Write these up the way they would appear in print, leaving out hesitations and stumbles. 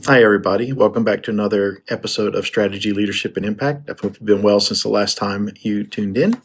Hi, everybody. Welcome back to another episode of Strategy, Leadership, and Impact. I hope you've been well since the last time you tuned in.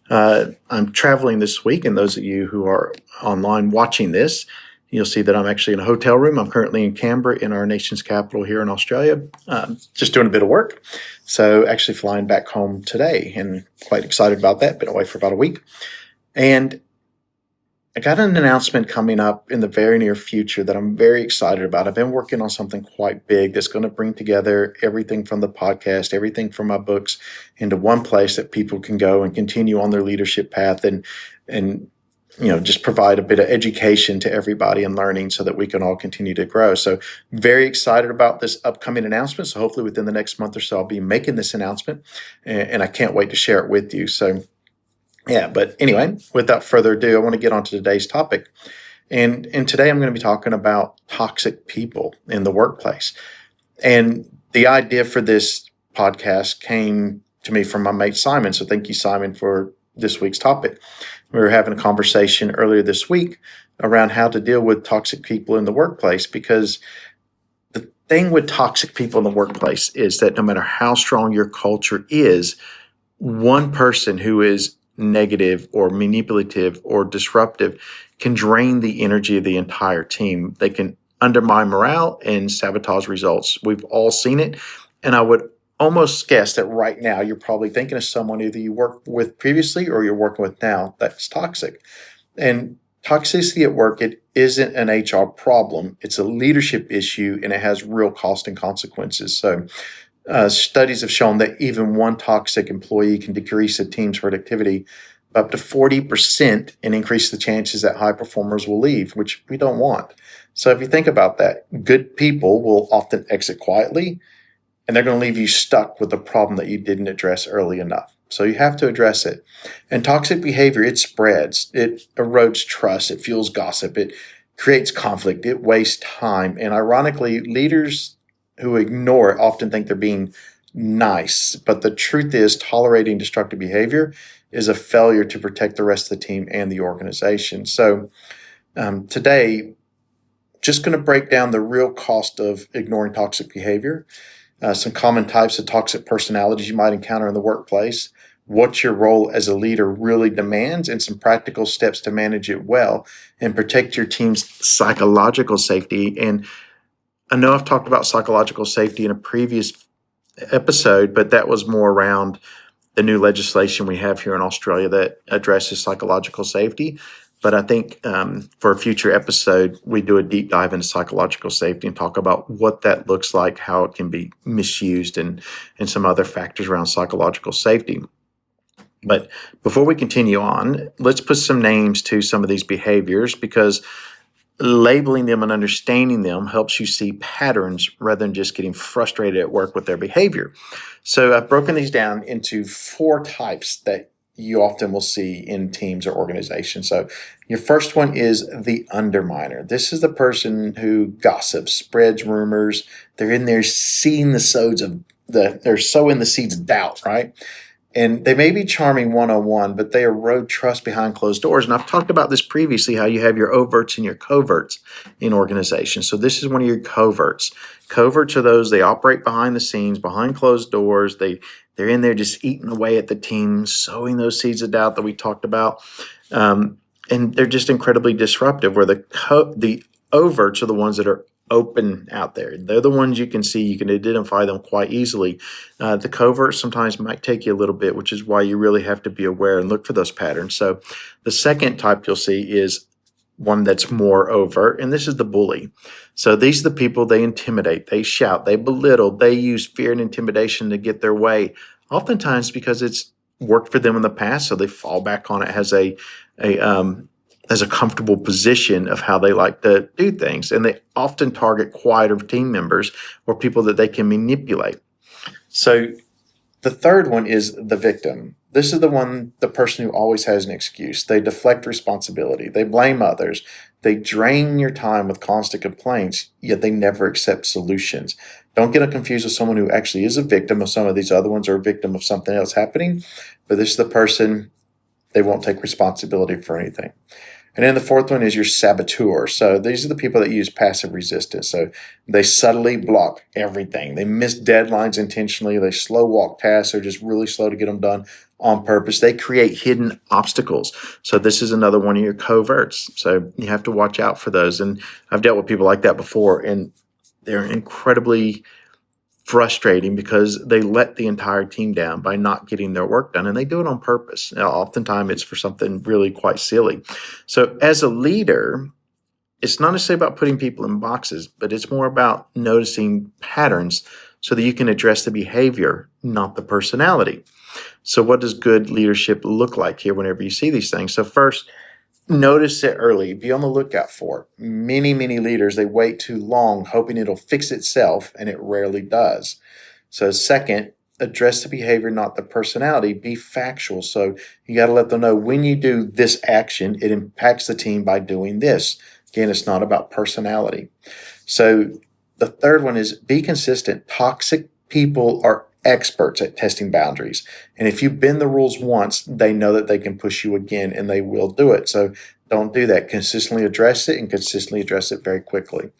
I'm traveling this week, and those of you who are online watching this, you'll see that I'm actually in a hotel room. I'm currently in Canberra, in our nation's capital here in Australia, just doing a bit of work. So, actually flying back home today, and quite excited about that. Been away for about a week. And I got an announcement coming up in the very near future that I'm very excited about. I've been working on something quite big that's going to bring together everything from the podcast, everything from my books into one place that people can go and continue on their leadership path and just provide a bit of education to everybody and learning so that we can all continue to grow. So very excited about this upcoming announcement. So hopefully within the next month or so, I'll be making this announcement and I can't wait to share it with you. So yeah, but anyway, without further ado, I want to get on to today's topic. And today I'm going to be talking about toxic people in the workplace. And the idea for this podcast came to me from my mate Simon. So thank you, Simon, for this week's topic. We were having a conversation earlier this week around how to deal with toxic people in the workplace, because the thing with toxic people in the workplace is that no matter how strong your culture is, one person who is negative or manipulative or disruptive can drain the energy of the entire team. They can undermine morale and sabotage results. We've all seen it. And I would almost guess that right now you're probably thinking of someone either you worked with previously or you're working with now that's toxic. And toxicity at work, it isn't an HR problem. It's a leadership issue and it has real cost and consequences. So studies have shown that even one toxic employee can decrease a team's productivity by up to 40% and increase the chances that high performers will leave, which we don't want. So if you think about that, good people will often exit quietly, and they're going to leave you stuck with a problem that you didn't address early enough. So you have to address it. And toxic behavior, it spreads, it erodes trust, it fuels gossip, it creates conflict, it wastes time. And ironically, leaders who ignore it often think they're being nice. But the truth is, tolerating destructive behavior is a failure to protect the rest of the team and the organization. So today, just going to break down the real cost of ignoring toxic behavior, some common types of toxic personalities you might encounter in the workplace, what your role as a leader really demands, and some practical steps to manage it well and protect your team's psychological safety. And I know I've talked about psychological safety in a previous episode, but that was more around the new legislation we have here in Australia that addresses psychological safety. But I think for a future episode, we do a deep dive into psychological safety and talk about what that looks like, how it can be misused, and some other factors around psychological safety. But before we continue on, let's put some names to some of these behaviors, because labeling them and understanding them helps you see patterns rather than just getting frustrated at work with their behavior. So I've broken these down into 4 types that you often will see in teams or organizations. So your first one is the underminer. This is the person who gossips, spreads rumors. They're in there seeing the seeds of they're sowing the seeds of doubt, right? And they may be charming one-on-one, but they erode trust behind closed doors. And I've talked about this previously, how you have your overts and your coverts in organizations. So this is one of your coverts. Coverts are those, they operate behind the scenes, behind closed doors. They're in there just eating away at the team, sowing those seeds of doubt that we talked about. And they're just incredibly disruptive, where the overts are the ones that are open out there. They're the ones you can see. You can identify them quite easily. The covert sometimes might take you a little bit, which is why you really have to be aware and look for those patterns. So the second type you'll see is one that's more overt, and this is the bully. So these are the people, they intimidate, they shout, they belittle, they use fear and intimidation to get their way, oftentimes because it's worked for them in the past, so they fall back on it as a comfortable position of how they like to do things. And they often target quieter team members or people that they can manipulate. So the third one is the victim. This is the person who always has an excuse. They deflect responsibility. They blame others. They drain your time with constant complaints, yet they never accept solutions. Don't get confused with someone who actually is a victim of some of these other ones, or a victim of something else happening. But this is the person, they won't take responsibility for anything. And then the fourth one is your saboteur. So these are the people that use passive resistance. So they subtly block everything. They miss deadlines intentionally. They slow walk tasks. They're just really slow to get them done on purpose. They create hidden obstacles. So this is another one of your coverts. So you have to watch out for those. And I've dealt with people like that before, and they're incredibly frustrating because they let the entire team down by not getting their work done, and they do it on purpose. Now, oftentimes it's for something really quite silly. So as a leader, it's not necessarily about putting people in boxes, but it's more about noticing patterns so that you can address the behavior, not the personality. So what does good leadership look like here whenever you see these things? So first, notice it early. Be on the lookout for it. Many leaders, they wait too long hoping it'll fix itself, and it rarely does. So second, address the behavior, not the personality. Be factual. So you got to let them know when you do this action, it impacts the team by doing this. Again, it's not about personality. So the third one is be consistent. Toxic people are experts at testing boundaries. And if you bend the rules once, they know that they can push you again, and they will do it. So don't do that. Consistently address it, and consistently address it very quickly.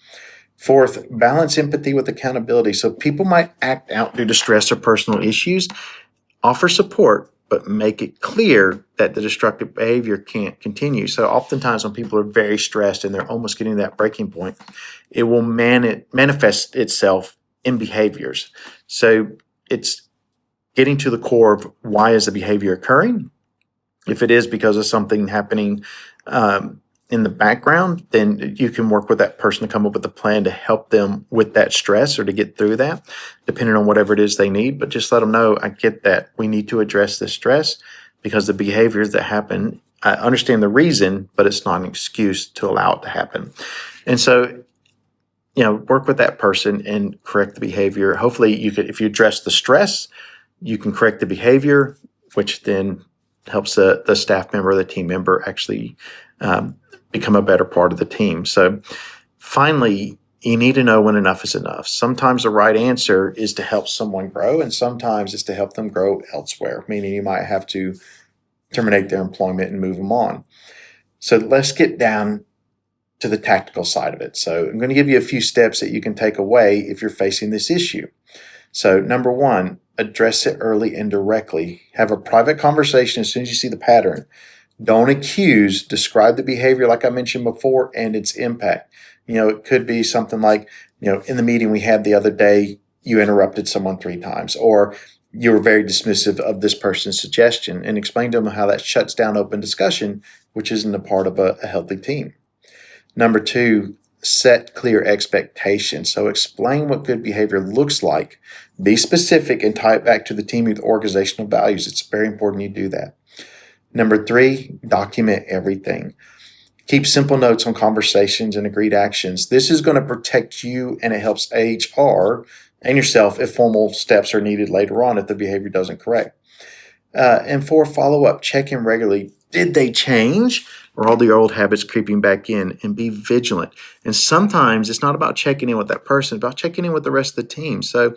Fourth, balance empathy with accountability. So people might act out due to stress or personal issues. Offer support, but make it clear that the destructive behavior can't continue. So oftentimes when people are very stressed and they're almost getting to that breaking point, it will manifest itself in behaviors. So it's getting to the core of why is the behavior occurring. If it is because of something happening in the background, then you can work with that person to come up with a plan to help them with that stress or to get through that, depending on whatever it is they need. But just let them know, I get that. We need to address this stress because the behaviors that happen, I understand the reason, but it's not an excuse to allow it to happen. And so, work with that person and correct the behavior. Hopefully you could, if you address the stress, you can correct the behavior, which then helps the staff member or the team member actually become a better part of the team. So finally, you need to know when enough is enough. Sometimes the right answer is to help someone grow, and sometimes it's to help them grow elsewhere, meaning you might have to terminate their employment and move them on. So let's get down to the tactical side of it. So I'm going to give you a few steps that you can take away if you're facing this issue. So number one, address it early and directly. Have a private conversation as soon as you see the pattern. Don't accuse, describe the behavior like I mentioned before and its impact. It could be something like, in the meeting we had the other day, you interrupted someone 3 times, or you were very dismissive of this person's suggestion, and explain to them how that shuts down open discussion, which isn't a part of a healthy team. Number 2, set clear expectations. So explain what good behavior looks like. Be specific and tie it back to the team with organizational values. It's very important you do that. Number 3, document everything. Keep simple notes on conversations and agreed actions. This is going to protect you, and it helps HR and yourself if formal steps are needed later on if the behavior doesn't correct. And 4, follow up. Check in regularly. Did they change? Or all the old habits creeping back in? And be vigilant. And sometimes it's not about checking in with that person, it's about checking in with the rest of the team. So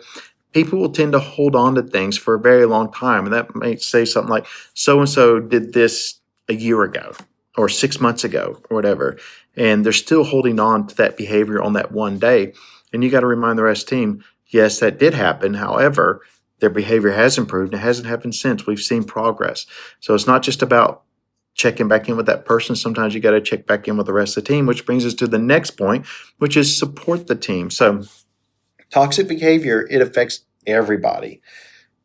people will tend to hold on to things for a very long time. And that might say something like, so-and-so did this a year ago or 6 months ago or whatever. And they're still holding on to that behavior on that one day. And you got to remind the rest of the team, yes, that did happen. However, their behavior has improved. It hasn't happened since. We've seen progress. So it's not just about checking back in with that person. Sometimes you got to check back in with the rest of the team, which brings us to the next point, which is support the team. So toxic behavior, it affects everybody.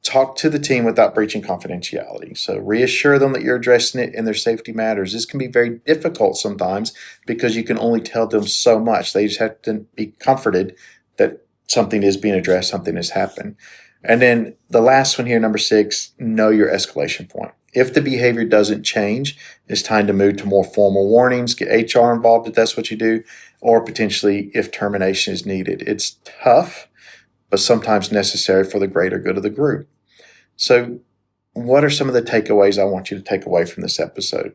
Talk to the team without breaching confidentiality. So reassure them that you're addressing it and their safety matters. This can be very difficult sometimes because you can only tell them so much. They just have to be comforted that something is being addressed, something has happened. And then the last one here, number 6, know your escalation point. If the behavior doesn't change, it's time to move to more formal warnings, get HR involved if that's what you do, or potentially if termination is needed. It's tough, but sometimes necessary for the greater good of the group. So what are some of the takeaways I want you to take away from this episode?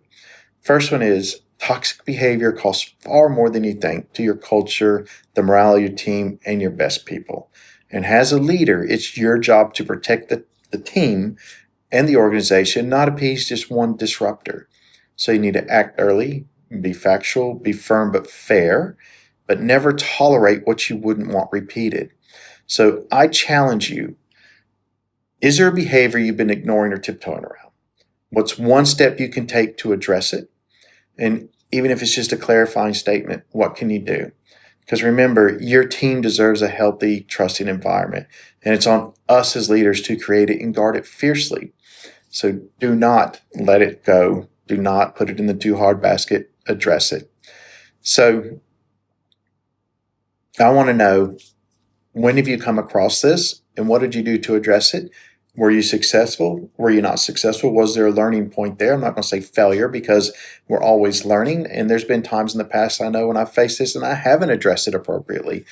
First one is toxic behavior costs far more than you think to your culture, the morale of your team, and your best people. And as a leader, it's your job to protect the team and the organization, not appease just one disruptor. So you need to act early, be factual, be firm but fair, but never tolerate what you wouldn't want repeated. So I challenge you, is there a behavior you've been ignoring or tiptoeing around? What's one step you can take to address it? And even if it's just a clarifying statement, what can you do? Because remember, your team deserves a healthy, trusting environment. And it's on us as leaders to create it and guard it fiercely. So do not let it go. Do not put it in the too hard basket. Address it. So I want to know, when have you come across this and what did you do to address it? Were you successful? Were you not successful? Was there a learning point there? I'm not going to say failure because we're always learning. And there's been times in the past I know when I've faced this and I haven't addressed it appropriately.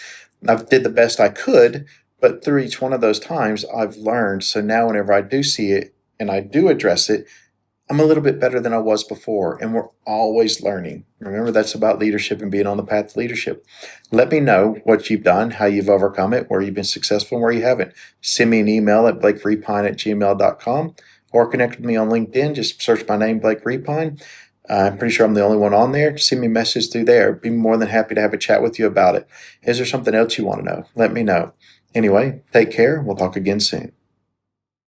I did the best I could, but through each one of those times I've learned. So now whenever I do see it and I do address it, I'm a little bit better than I was before, and we're always learning. Remember, that's about leadership and being on the path to leadership. Let me know what you've done, how you've overcome it, where you've been successful and where you haven't. Send me an email at blakerepine@gmail.com or connect with me on LinkedIn. Just search my name, Blake Repine. I'm pretty sure I'm the only one on there. Send me a message through there. Be more than happy to have a chat with you about it. Is there something else you want to know? Let me know. Anyway, take care. We'll talk again soon.